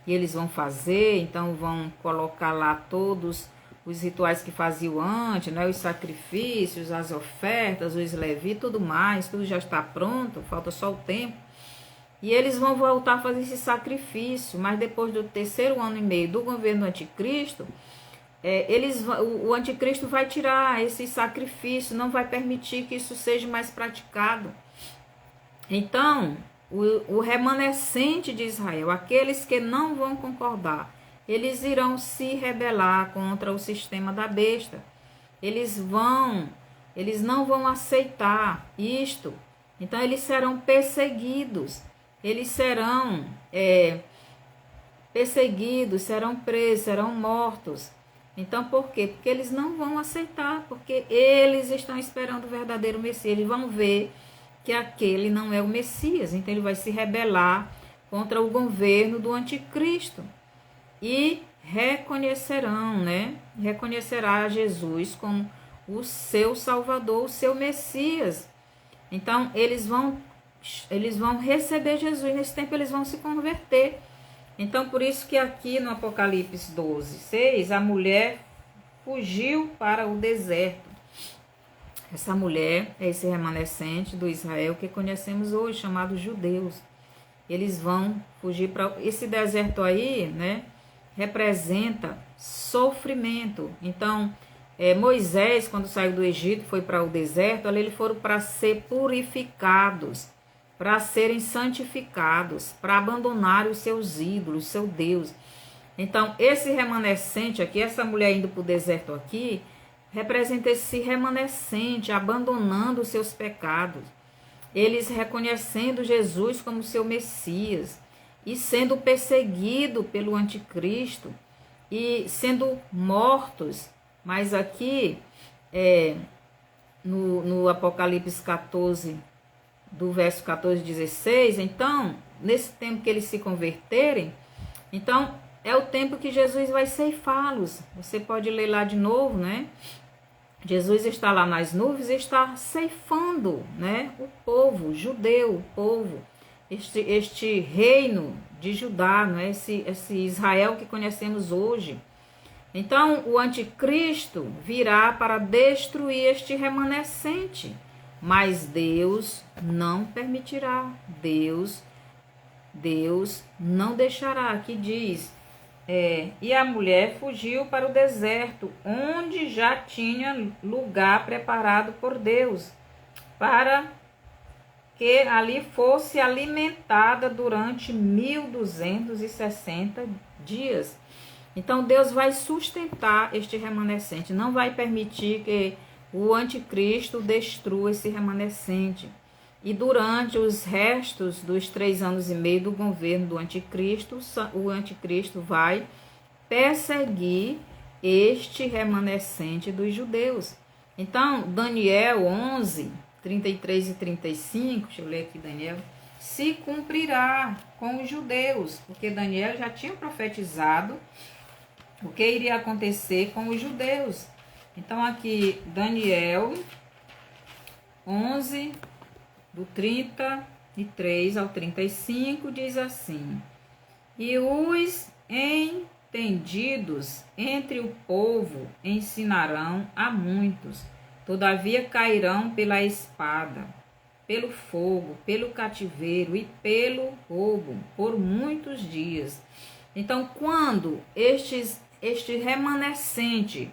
e eles vão fazer, então vão colocar lá todos os rituais que faziam antes, né, os sacrifícios, as ofertas, os levitas, tudo mais, tudo já está pronto, falta só o tempo. E eles vão voltar a fazer esse sacrifício, mas depois do 3º ano e meio do governo do anticristo, o anticristo vai tirar esse sacrifício, não vai permitir que isso seja mais praticado. Então, o remanescente de Israel, aqueles que não vão concordar, eles irão se rebelar contra o sistema da besta. Eles não vão aceitar isto. Então, eles serão perseguidos. Eles serão perseguidos, serão presos, serão mortos. Então, por quê? Porque eles não vão aceitar, porque eles estão esperando o verdadeiro Messias. Eles vão ver que aquele não é o Messias. Então, ele vai se rebelar contra o governo do anticristo. E reconhecerão, né? Reconhecerá Jesus como o seu Salvador, o seu Messias. Então, eles vão receber Jesus. Nesse tempo, eles vão se converter. Então, por isso que aqui no Apocalipse 12, 6, a mulher fugiu para o deserto. Essa mulher é esse remanescente do Israel que conhecemos hoje, chamado judeus. Eles vão fugir para esse deserto aí, né? Representa sofrimento. Então, Moisés, quando saiu do Egito, foi para o deserto, ali eles foram para ser purificados, para serem santificados, para abandonar os seus ídolos, seu Deus. Então, esse remanescente aqui, essa mulher indo para o deserto aqui, representa esse remanescente, abandonando os seus pecados. Eles reconhecendo Jesus como seu Messias e sendo perseguido pelo anticristo e sendo mortos. Mas aqui, no Apocalipse 14, do verso 14 e 16, então, nesse tempo que eles se converterem, então, é o tempo que Jesus vai ceifá-los. Você pode ler lá de novo, né? Jesus está lá nas nuvens e está ceifando, né? O povo judeu, o povo, este reino de Judá, né? Esse Israel que conhecemos hoje. Então, o anticristo virá para destruir este remanescente, mas Deus não permitirá, Deus não deixará. Aqui diz, e a mulher fugiu para o deserto, onde já tinha lugar preparado por Deus, para que ali fosse alimentada durante 1260 dias. Então, Deus vai sustentar este remanescente, não vai permitir que o anticristo destrua esse remanescente. E durante os restos dos 3 anos e meio do governo do anticristo, o anticristo vai perseguir este remanescente dos judeus. Então, Daniel 11, 33 e 35, deixa eu ler aqui Daniel, se cumprirá com os judeus, porque Daniel já tinha profetizado o que iria acontecer com os judeus. Então, aqui, Daniel 11, do 33 ao 35, diz assim: e os entendidos entre o povo ensinarão a muitos, todavia cairão pela espada, pelo fogo, pelo cativeiro e pelo roubo, por muitos dias. Então, quando este remanescente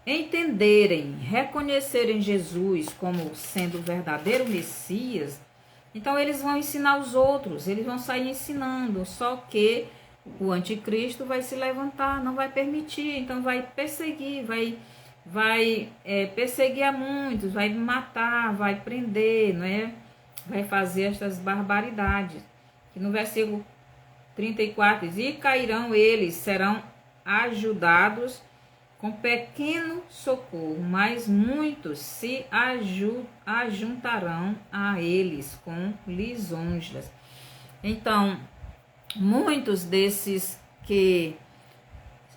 entenderem, reconhecerem Jesus como sendo o verdadeiro Messias, então eles vão ensinar os outros, eles vão sair ensinando, só que o anticristo vai se levantar, não vai permitir, então vai perseguir, vai perseguir a muitos, vai matar, vai prender, né? Vai fazer estas barbaridades. Que no versículo 34 diz: e cairão eles, serão ajudados com pequeno socorro, mas muitos se ajuntarão a eles com lisonjas. Então, muitos desses que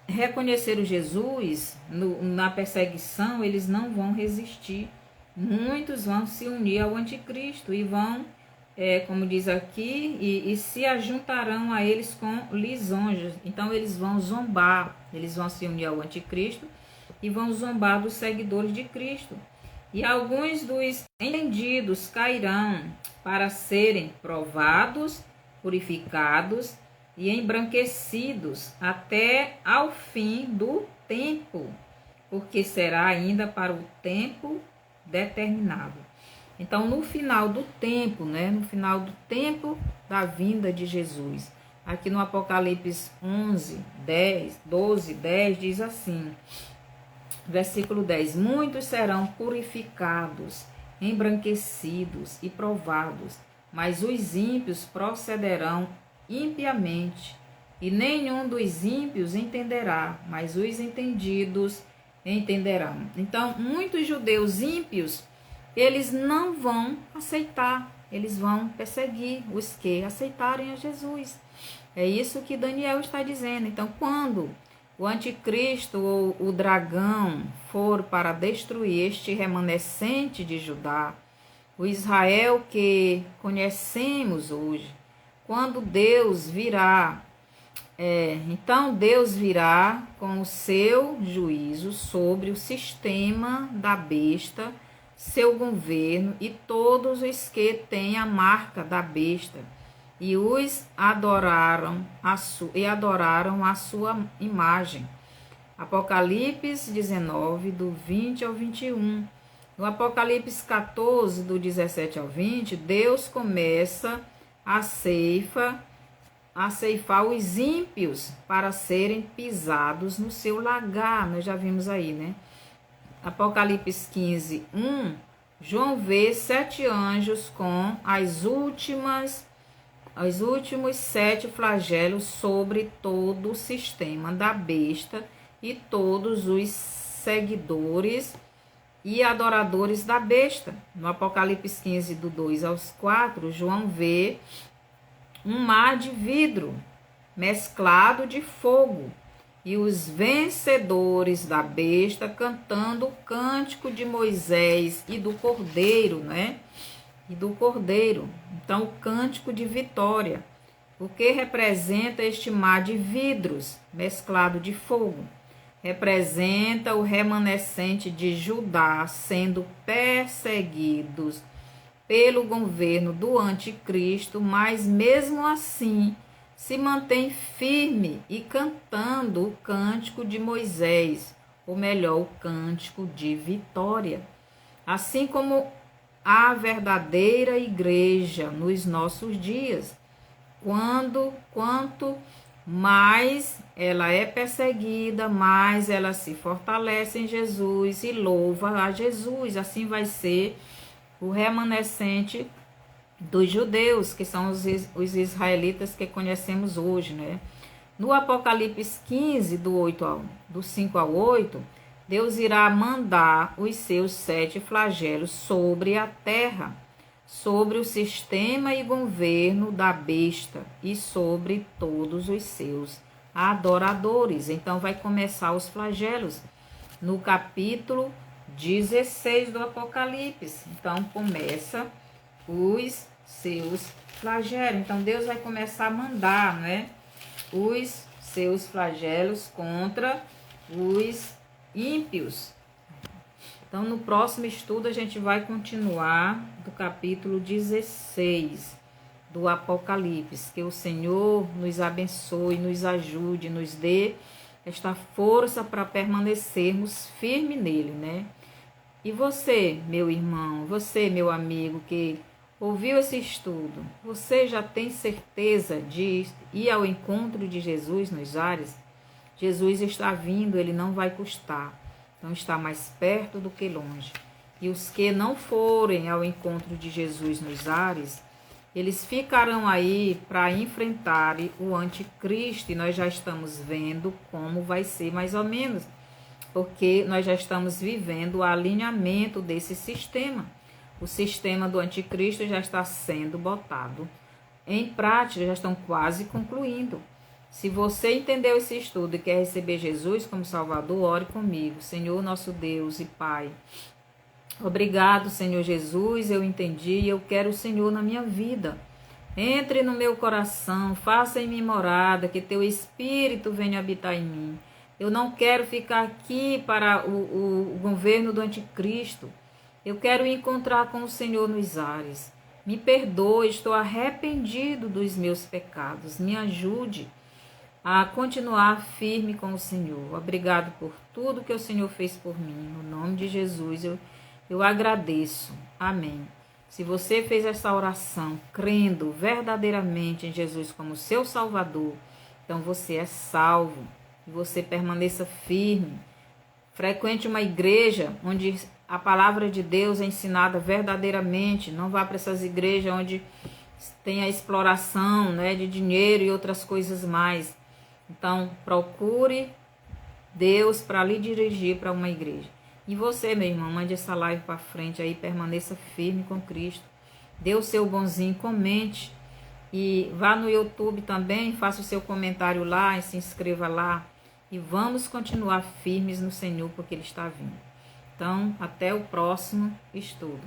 reconheceram Jesus na perseguição, eles não vão resistir. Muitos vão se unir ao anticristo e vão, como diz aqui, e se ajuntarão a eles com lisonjas. Então eles vão zombar, eles vão se unir ao anticristo e vão zombar dos seguidores de Cristo. E alguns dos entendidos cairão para serem provados, purificados e embranquecidos até ao fim do tempo, porque será ainda para o tempo determinado. Então, no final do tempo, no final do tempo da vinda de Jesus, aqui no Apocalipse 12, 10, diz assim, versículo 10, muitos serão purificados, embranquecidos e provados, mas os ímpios procederão impiamente, e nenhum dos ímpios entenderá, mas os entendidos entenderão. Então, muitos judeus ímpios, eles não vão aceitar, eles vão perseguir os que aceitarem a Jesus. É isso que Daniel está dizendo. Então, quando o anticristo ou o dragão for para destruir este remanescente de Judá, o Israel que conhecemos hoje, quando Deus virá, então Deus virá com o seu juízo sobre o sistema da besta, seu governo e todos os que têm a marca da besta e os adoraram a sua imagem. Apocalipse 19, do 20 ao 21. No Apocalipse 14, do 17 ao 20, Deus começa a ceifar os ímpios para serem pisados no seu lagar. Nós já vimos aí, Apocalipse 15, 1, João vê 7 anjos com os últimos 7 flagelos sobre todo o sistema da besta e todos os seguidores e adoradores da besta. No Apocalipse 15, do 2 aos 4, João vê um mar de vidro mesclado de fogo e os vencedores da besta cantando o cântico de Moisés e do Cordeiro, E do Cordeiro. Então, o cântico de vitória. O que representa este mar de vidros mesclado de fogo? Representa o remanescente de Judá sendo perseguidos pelo governo do anticristo, mas mesmo assim se mantém firme e cantando o cântico de Moisés, ou melhor, o cântico de vitória. Assim como a verdadeira igreja nos nossos dias, quanto mais ela é perseguida, mais ela se fortalece em Jesus e louva a Jesus. Assim vai ser o remanescente dos judeus, que são os israelitas que conhecemos hoje, No Apocalipse 15, do 5 ao 8, Deus irá mandar os seus 7 flagelos sobre a terra, sobre o sistema e governo da besta e sobre todos os seus adoradores. Então vai começar os flagelos no capítulo 16 do Apocalipse. Então começa os seus flagelos. Então Deus vai começar a mandar, os seus flagelos contra os ímpios. Então no próximo estudo a gente vai continuar do capítulo 16 do Apocalipse. Que o Senhor nos abençoe, nos ajude, nos dê esta força para permanecermos firmes nele, E você, meu irmão, você, meu amigo, que ouviu esse estudo, você já tem certeza de ir ao encontro de Jesus nos ares? Jesus está vindo, ele não vai custar, então está mais perto do que longe. E os que não forem ao encontro de Jesus nos ares, eles ficarão aí para enfrentar o anticristo, e nós já estamos vendo como vai ser mais ou menos, porque nós já estamos vivendo o alinhamento desse sistema. O sistema do anticristo já está sendo botado em prática, já estão quase concluindo. Se você entendeu esse estudo e quer receber Jesus como Salvador, ore comigo. Senhor, nosso Deus e Pai, obrigado, Senhor Jesus, eu entendi e eu quero o Senhor na minha vida. Entre no meu coração, faça em mim morada, que teu Espírito venha habitar em mim. Eu não quero ficar aqui para o governo do anticristo. Eu quero encontrar com o Senhor nos ares. Me perdoe, estou arrependido dos meus pecados. Me ajude a continuar firme com o Senhor. Obrigado por tudo que o Senhor fez por mim. No nome de Jesus, eu agradeço. Amém. Se você fez essa oração crendo verdadeiramente em Jesus como seu Salvador, então você é salvo. E você permaneça firme. Frequente uma igreja onde a palavra de Deus é ensinada verdadeiramente. Não vá para essas igrejas onde tem a exploração, né, de dinheiro e outras coisas mais. Então, procure Deus para lhe dirigir para uma igreja. E você, meu irmão, mande essa live para frente aí, permaneça firme com Cristo. Dê o seu bonzinho, comente. E vá no YouTube também, faça o seu comentário lá e se inscreva lá. E vamos continuar firmes no Senhor, porque Ele está vindo. Então, até o próximo estudo.